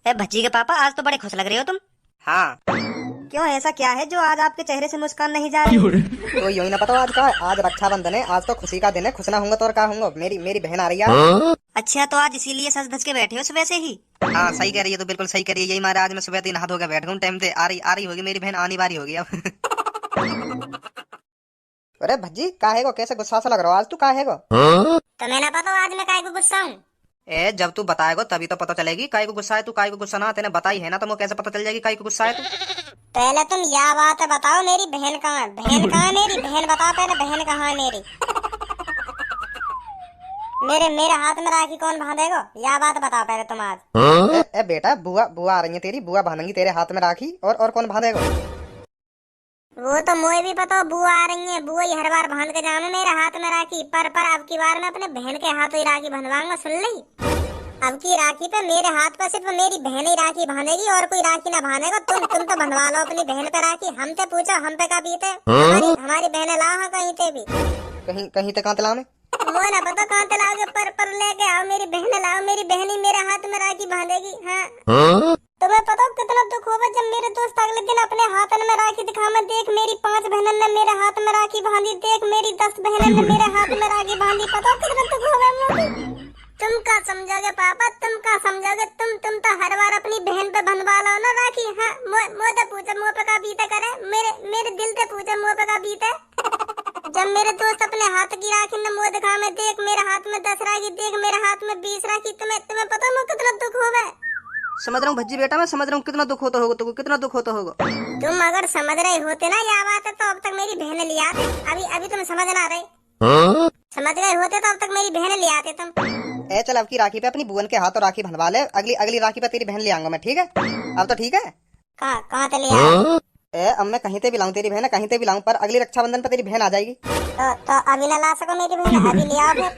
है भज्जी के पापा, आज तो बड़े खुश लग रहे हो तुम। हाँ, क्यों, ऐसा क्या है जो आज आपके चेहरे से मुस्कान नहीं जा रही? तो यूं ही ना पता आज का, आज रक्षाबंधन है, आज तो खुशी का दिन है। खुश ना होंगे तो और क्या होंगे। मेरी मेरी बहन आ रही है। अच्छा, तो आज इसीलिए सज धज के बैठे हो सुबह से ही? हाँ सही कह रही है, तो बिल्कुल सही कह रही है। यही मारे आज मैं सुबह 3 हाथ होकर बैठ गया टाइम से। आ रही होगी मेरी बहन, आनी बारी होगी अब। अरे भज्जी काहे को, कैसे गुस्सा सा लग रहा हो आज तू, काहे को? तो मैं ना पता आज मैं काहे को गुस्सा हूँ? ए जब तू बताएगा तभी तो पता चलेगी काहे को गुस्सा है तू। काहे को गुस्सा ना तेने बताई है ना, तो मुझे कैसे पता चल जाएगी काहे को गुस्सा है तू। पहले तुम यह बात बताओ, मेरी बहन कहाँ है? बहन कहाँ है मेरी? बहन बताओ पहले, बहन कहाँ है मेरी? मेरे मेरे हाथ में राखी कौन बांधेगा? यह बात बताओ पहले तुम आज। ए बेटा, बुआ बुआ आ रही है तेरी, बुआ बांधेंगी तेरे हाथ में राखी। और कौन बांधेगा? वो तो मुझे भी पता, बुआ आ रही है। बुआ ही हर बार बांध के जाना मेरे हाथ में राखी। पर अब की बार मैं अपने बहन के हाथों ही राखी बंधवाऊंगा, सुन ली? अब की राखी पे मेरे हाथ पर सिर्फ मेरी बहन ही राखी बांधेगी, और कोई राखी ना बांधेगा। तुम तो बंधवा लो अपनी बहन पे राखी। हमसे पूछो हम पे का बीते। हमारी बहनें लाओ हाँ कहीं पे भी। कहीं तक कहाँ तलाव में? मुझे ना पता कहाँ तलाओगे, पर लेके आओ मेरी बहन लाओ। मेरी बहन ही मेरे हाथ में राखी बांधेगी। हाँ, तुम्हें पता कितना दुख होगा जब मेरे दोस्त अगले दिन अपने हाथ में राखी दिखा में, देख मेरी 5 बहनों ने मेरे हाथ में राखी बांधी, देख मेरी 10 बहनों ने मेरे हाथ में राखी बांधी। पता कितना दुख होगा मुझे। तुम क्या समझोगे पापा, तुम क्या समझोगे? तुम तो हर बार अपनी बहन पे बंधवा लो ना राखी। हाँ, मुझे तो पूछो मुँह पे का बीते करे। मेरे दिल से पूछो मुँह पे का बीते। जब मेरे दोस्त अपने हाथ की राखी ने मुँह दिखा में, देख मेरे हाथ में 10 राखी, देख मेरे हाथ में 20 राखी। तुम्हें पता मुझे कितना दुख होगा? समझ रहा हूँ भज्जी बेटा, मैं समझ रहा हूँ कितना दुख होता होगा तुमको, कितना दुख होता होगा। तुम अगर समझ रहे होते ना यह बात है, तो अब तक मेरी बहन ले आते। अभी तुम समझ ना रहे। समझ गए होते तो अब तक मेरी बहन ले आते तुम। ए चल, अब की राखी पे अपनी बुअन के हाथों राखी बंधवा ले। अगली राखी पे तेरी बहन ले आऊंगा मैं, ठीक है? अब तो ठीक है। कहाँ से ले आओ? ए अब मैं कहीं से भी लाऊं तेरी बहन, कहीं से भी लाऊं, पर अगली रक्षाबंधन पे तेरी बहन आ जाएगी। तो अभी ना ला सको मेरी बहन? अभी ले आओ फिर।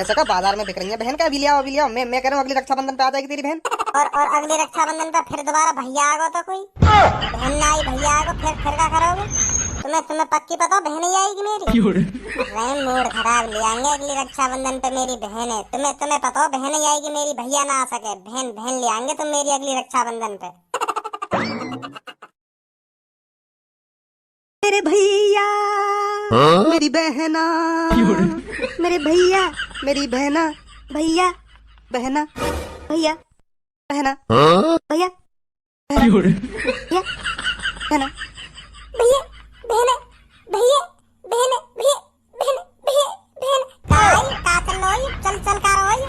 ऐसा का बाजार में बिक रही है बहन का, अभी ले आओ अभी ले आओ। मैं कह रहा हूँ अगली रक्षाबंधन पे आ जाएगी तेरी बहन। और अगली रक्षाबंधन पे फिर दोबारा भैया आएगा तो कोई बहन ना आई, भैया आएगा, फिर क्या करोगे? तुम्हें पक्की पता बहन ही आएगी मेरी? मूड खराब, ले आएंगे अगली रक्षाबंधन पे मेरी बहन है। तुम्हें पता हो बहन ही आएगी मेरी, भैया ना आ सके। बहन ले आएंगे तुम मेरी अगली रक्षाबंधन पे। मेरे भैया मेरी बहना, मेरे भैया मेरी बहना, भैया बहना, भैया बहना, भैया बहना, भैया बहना, भैया बहने, भैया बहने, भैया बहन। चल का रोई।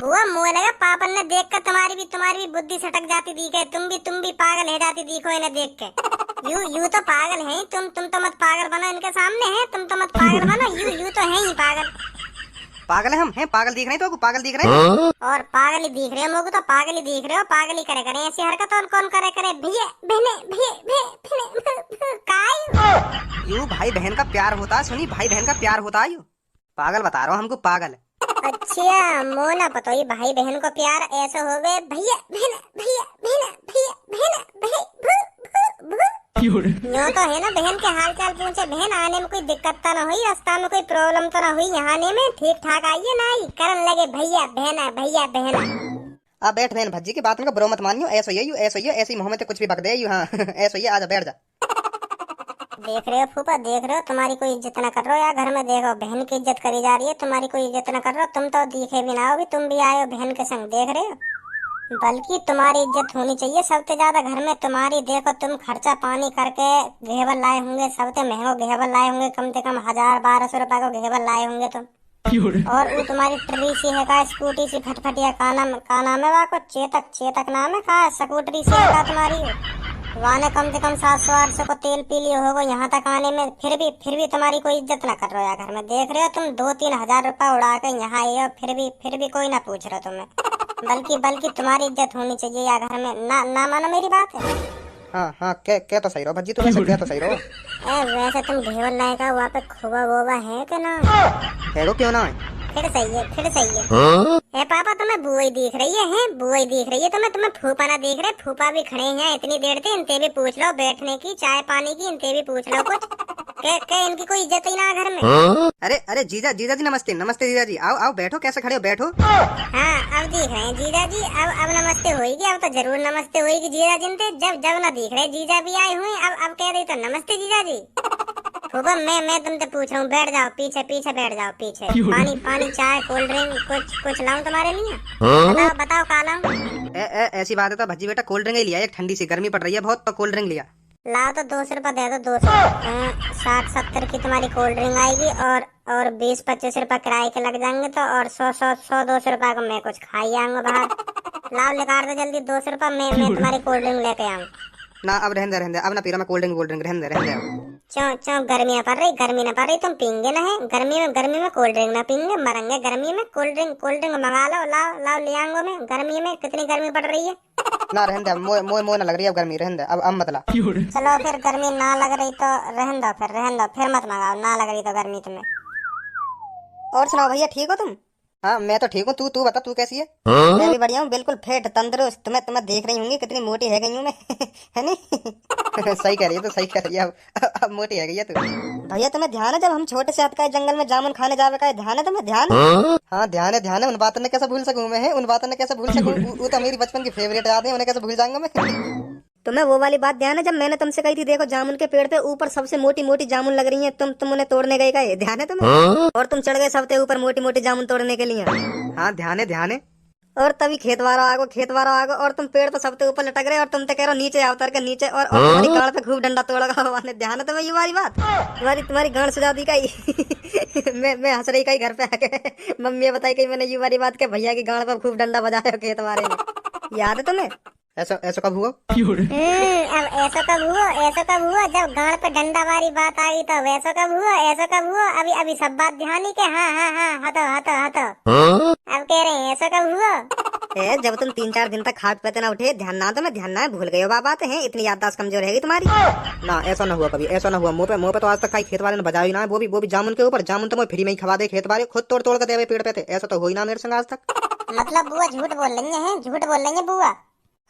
बुआ मुँह लगा पापन ने देख कर तुम्हारी भी बुद्धि सटक जाती दी है। तुम भी पागल है जाती देखो इन्हें देख के। यू तो पागल है तुम तो मत पागल बनो इनके सामने है। तुम तो मत पागल बनो, यू तो है ही पागल। पागल है हम हैं? पागल दिख रहे हैं तो पागल दिख रहे हैं। और पागल ही दिख रहे हो मुझको, तो पागल ही दिख रहे हो। पागल ही करे ऐसी हरकत और कौन करे भैया बहने, यू भाई बहन का प्यार होता है, सुनी, भाई बहन का प्यार होता है। यू पागल बता रहा हूँ हमको, पागल। अच्छा मोना पता ही भाई बहन को प्यार ऐसे हो गए। भैया बहन, भैया बहन, भैया बहन, यो तो है ना बहन के हाल चाल पूछे। बहन आने में कोई दिक्कत तो ना हुई, रास्ता में कोई प्रॉब्लम तो ना हुई? यहाँ आने में ठीक ठाक आइए ना आई, करन लगे भैया बहना, भैया बहना। अब बैठ बहन भज्जी की बात में बुरा मत मानियो। ऐसा ही ऐसी मुँह में तो कुछ भी बक दे। हाँ ऐसा ही, आजा बैठ जा। देख रहे हो फूफा, देख रहे हो तुम्हारी कोई इज्जत ना कर रहे हो यार घर में। देखो बहन की इज्जत करी जा रही है, तुम्हारी कोई इज्जत ना कर रहे हो। तुम तो दिखे भी ना हो, तुम भी आए हो बहन के संग, देख रहे हो। बल्कि तुम्हारी इज्जत होनी चाहिए सबसे ज्यादा घर में तुम्हारी। देखो तुम खर्चा पानी करके घेवर लाए होंगे, सबसे महंगो घेवर लाए होंगे, कम से कम 1000-1200 रुपए को घेवर लाए होंगे तुम। और वो तुम्हारी ट्री सी है का, स्कूटी सी फटफटिया का नाम है वाको? चेतक नाम है का, स्कूटरी सी है का तुम्हारी? वाने कम से कम 700-800 को तेल पी लियो होगा यहाँ तक आने में। फिर भी तुम्हारी कोई इज्जत ना कर रहे हो यार घर में। देख रहे हो तुम 2-3 हजार रुपए उड़ा के यहाँ आए हो, फिर भी कोई ना पूछ रहा तुम्हें। बल्कि तुम्हारी इज्जत होनी चाहिए यार घर में। ना मानो मेरी बात है। हाँ क्या तो सही रहो भज्जी, तुम ऐसे क्या तो सही रहो। वैसे तुम घेवर लाएगा वहाँ पे खोबा वोबा है कि ना? है क्यों ना है? फिर सही है। ए पापा तुम्हें बुआ ही दिख रही है, बुआ ही दिख रही है तुम्हें फूफा ना दिख रहे? फूफा भी खड़े हैं इतनी देर से, इनसे भी पूछ लो बैठने की, चाय पानी की, इनसे भी पूछ लो कुछ। के इनकी कोई इज्जत ही ना है घर में। अरे अरे जीजा जीजा जी नमस्ते नमस्ते जीजा जी, आओ आओ बैठो, कैसे खड़े हो, बैठो। हाँ अब दिख रहे हैं जीजा जी, अब नमस्ते होगी, अब तो जरूर नमस्ते होगी जीजा जिनते, जब जब ना दिख रहे जीजा भी आए हुए, अब कह रही तो नमस्ते जीजा जी। फूफा मैं तुमसे पूछ रहा हूँ, बैठ जाओ पीछे पीछे, बैठ जाओ पीछे। पानी पानी चाय कोल्ड ड्रिंक कुछ लाऊं तुम्हारे लिए? बताओ बताओ का लाऊं? ऐसी बात है तो भज्जी बेटा कोल्ड ड्रिंक ही लिया, एक ठंडी सी गर्मी पड़ रही है बहुत, तो कोल्ड ड्रिंक लिया। लाओ तो 200 रुपए दे दो, 200। 60-70 की तुम्हारी कोल्ड ड्रिंक आएगी, और 20-25 रुपए किराए के लग जाएंगे, तो और 100-200 रुपए का मैं कुछ खा ही आऊंगा बाहर। लाओ निकाल दो जल्दी 200 रुपए, मैं तुम्हारी कोल्ड ड्रिंक लेके आऊँ। ना अब रहने दे, अब ना पी रहा मैं कोल्ड ड्रिंक रहने दे। चो गर्मी न पड़ रही, तुम पींगे ना है गर्मी में कोल्ड ड्रिंक ना पींगे, मरेंगे गर्मी में। कोल्ड ड्रिंक मंगा लो, लाओ ले आऊंगा मैं। गर्मी में कितनी गर्मी पड़ रही है। ना रहने दे, मोए ना लग रही है अब गर्मी, रहने दे अब मत ला। चलो फिर गर्मी ना लग रही तो रहने दो, फिर मत मंगाओ, ना लग रही तो गर्मी तुम्हें। और सुनाओ भैया, ठीक हो तुम? हाँ मैं तो ठीक हूँ, तू बता, तू कैसी है? मैं भी बढ़िया हूँ, बिल्कुल फिट तंदुरुस्त। तुम्हें देख रही होंगी कितनी मोटी है गई हूँ मैं है नहीं? सही कह रही है, तो सही कह रही है, अब मोटी है गई है तू। भैया तुम्हें ध्यान है जब हम छोटे से का जंगल में जामुन खाने जावे का, ध्यान है तुम्हें? ध्यान है? हाँ ध्यान है, उन बातों ने कैसे भूल सकूं मैं, उन बातों ने कैसे भूल सकूं? वो तो मेरी बचपन की फेवरेट याद है, उन्हें कैसे भूल जाऊंगा मैं? तुम्हें वो वाली बात ध्यान है जब मैंने तुमसे कही थी देखो जामुन के पेड़ पे ऊपर सबसे मोटी मोटी जामुन लग रही है, तुम उन्हें तोड़ने गए का, ध्यान है तुम्हें? और तुम चढ़ गए सबसे ऊपर मोटी मोटी जामुन तोड़ने के लिए। हाँ ध्यान है। और तभी खेत वाला आगो और तुम पेड़ पे सबसे ऊपर लटक रहे, और तुम तो कह रहे हो नीचे आओ, उतर के नीचे, और तुम्हारी गाड़ पे खूब डंडा तोड़ेगा भगवान। ध्यान है तुम्हें ये वाली बात? तुम्हारी गाड़ सुझा दी कही मैं हंस रही कही घर पे आके, मम्मी बताई कही मैंने ये वाली बात के भैया की गाड़ पे खूब डंडा बजाया खेत वाले में, याद है तुम्हें? ऐसा कब हुआ? अब ऐसा कब हुआ जब गाड़ पे डंडा वाली बात आ गई, तब ऐसा कब हुआ? अभी सब बात ध्यान ही के। हाँ हतो अब कह रहे हैं ऐसा कब हुआ? जब तुम 3-4 दिन तक खाट पे ना उठे, ध्यान ना भूल गए हो बात है, इतनी याददाश्त कमजोर है तुम्हारी। ना ऐसा ना हुआ कभी, ऐसा ना हुआ। मुँह पे तो आज तक खेत वाले ने बजाया ही ना, वो भी जामुन के ऊपर। जामुन तो मैं फ्री में ही खवा दे, खेत वाले खुद तोड़ के दे पेड़ पे थे, ऐसा तो हो ही ना मेरे संग आज तक। मतलब बुआ झूठ बोल रही है बुआ?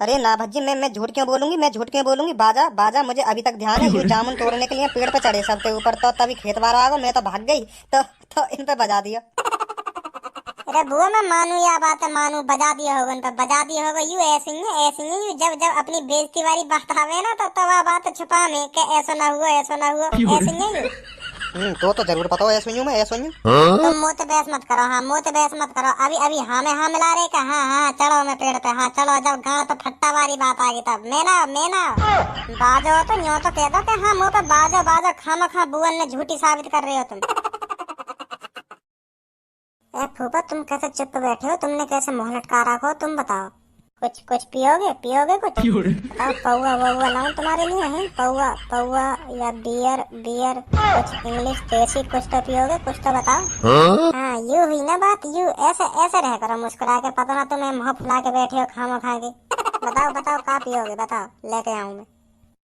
अरे ना भज्जी, मैं झूठ क्यों बोलूंगी? बाजा मुझे अभी तक ध्यान है, ये जामुन तोड़ने के लिए पेड़ पे चढ़े सबके ऊपर, तो तभी खेत वाला आ गया, मैं तो भाग गई, तो इन पे बजा दिया। अरे बुआ मैं मानू या बात है, मानू बजा दिया होगा, यू ऐसे ही है। जब अपनी बेइज्जती वाली बात आवे ना, तो तब बात छुपा में के ऐसा ना हुआ ऐसे ही है। तो जरूर पता हो ऐसा ही हूँ मैं, ऐसा ही हूँ। तुम मुँह पे बहस मत करो। अभी हाँ में हाँ मिला रहे का। हाँ चढ़ो मैं पेड़ पे, हाँ चढ़ो। जब गाँव पे फट्टा वाली बात आ गई तब मैं ना बाजो तो यूँ तो कह दो कि हाँ मुँह पे बाजो खामा बुअन ने झूठी साबित कर रहे हो तुम। ए फूफा तुम कैसे चुप बैठे हो? तुमने कैसे मुँह लटका रखा हो? तुम बताओ, कुछ पियोगे कुछ? बताओ, पौवा लाऊं तुम्हारे लिए? है पौवा या बियर कुछ इंग्लिश देसी कुछ तो पियोगे, कुछ तो बताओ। हाँ यू हुई ना बात, यू ऐसे रह करो मुस्कुरा के, पता ना तुम्हें मुँह फुला के बैठे हो खामा खा के। बताओ का पियोगे, बताओ लेके आऊं मैं।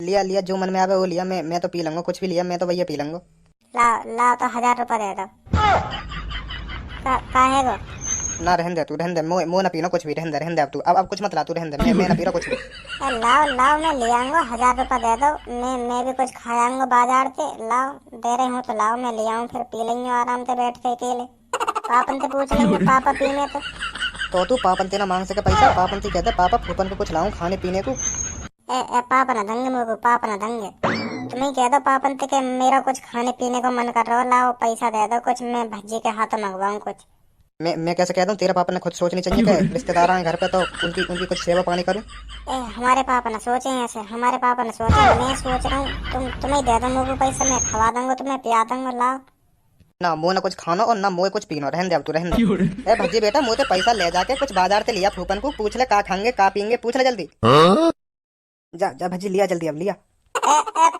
लिया जो मन में आवे वो लिया, मैं तो पी लूंगा, कुछ भी लिया मैं तो भैया पी लूंगा। लाओ तो 1000 रुपए दे दो। काहे गो? ना रहने दे, मो ना पीना कुछ भी, रहने दे अब तू, अब कुछ मत ला, तू रहने दे, मैं ना पी रहा कुछ भी। लाओ मैं ले आऊंगा, 1000 रुपए दे दो, मैं भी कुछ खा आऊंगा बाजार से। लाओ दे रहे हूँ तो लाओ, मैं ले आऊं, फिर पी लेंगे आराम से बैठ के अकेले। पापन से पूछ लेंगे, पापा पीने तो तू पापन से ना मांग सके पैसा, पापन से कहते पापा फूफन को कुछ लाऊं खाने पीने को। पापा ना दंगे तुम्हें कह दो पापन से कि मेरा कुछ खाने पीने को मन कर रहा हो, लाओ पैसा दे दो कुछ, मैं भज्जी के हाथों मंगवाऊं कुछ। मैं कैसे कह दूं? तेरे पापा ने खुद सोचनी चाहिए कि रिश्तेदार आए घर पे तो उनकी कुछ सेवा पानी करूं। हमारे पापा ने सोचे ऐसे, मैं सोच रहा हूँ तुम्हें दे दो मुझे पैसा, मैं खवा दूंगा तुम्हें, पिया दूंगा। लाओ ना मुँह ना कुछ खाना और ना मुँह कुछ पीना, रहने दे अब तू, रहने दे। भज्जी बेटा मुँह से पैसा ले जाके कुछ बाजार से लिया फूफन को, पूछ ले का खाएंगे का पीएंगे, पूछ ले जल्दी। जा भज्जी लिया जल्दी, अब लिया।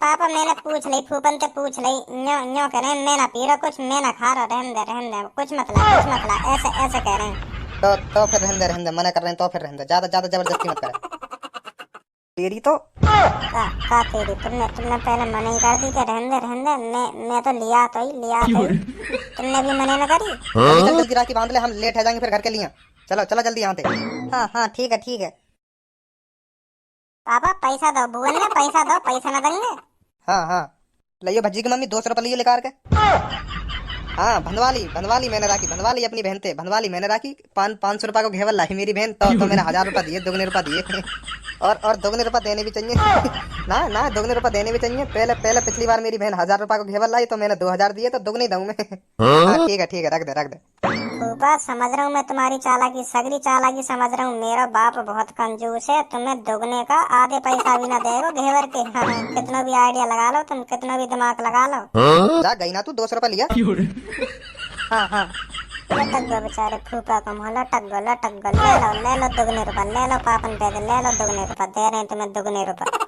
पापा मैंने पूछ ली, फूफन से पूछ ली, न्यो करें मैं ना पी रहा कुछ, मैं ना खा रहा, रहने दे कुछ मत ला, ऐसे कह रहे हैं। तो फिर रहने दे, मना कर रहे हैं तो फिर रहने दे, ज्यादा जबरदस्ती मत कर। तेरी तो का तेरी, तुमने पहले मना ही कर दी कि रहने दे, मैं तो लिया तो ही तुमने भी मना न करी। जल्दी राखी बांध ले, हम लेट हो जाएंगे फिर घर के लिए। चलो जल्दी यहाँ से। हाँ ठीक है। पापा पैसा दो, बुआ ने पैसा दो, पैसा न देंगे। हाँ लियो भज्जी की मम्मी 200 रुपये लियो लेकर के। हाँ भंदवाली मैंने राखी, भंदवाली अपनी बहन थे, भंदवाली मैंने राखी। 500 रुपये को घेवर लाई मेरी बहन, तो मैंने 1000 रुपये दिए, दुगने रुपये दिए। और दुगने रुपये देने भी चाहिए। ना दुगने रुपये देने भी चाहिए। पहले पिछली बार मेरी बहन 1000 रुपये को घेवर लाई, तो मैंने 2000 दिए, तो दुगने दूं मैं। हाँ ठीक है रख दे। फूफा समझ रहा हूँ मैं तुम्हारी चालाकी, सगरी चालाकी समझ रहा हूँ। मेरा बाप बहुत कंजूस है, तुम्हें दुगने का आधे पैसा भी ना देगा घेवर के। हाँ, कितना भी आइडिया लगा लो तुम, कितना भी दिमाग लगा लो। जा गई ना तू, 200 रुपये लिया। हाँ लटक गो बेचारे फूफा को मुँह, लटक गो। ले लो दुगने रुपये, ले लो पापन पे ले लो दुगने रुपये, दे रहे हैं तुम्हें दुगने रुपये।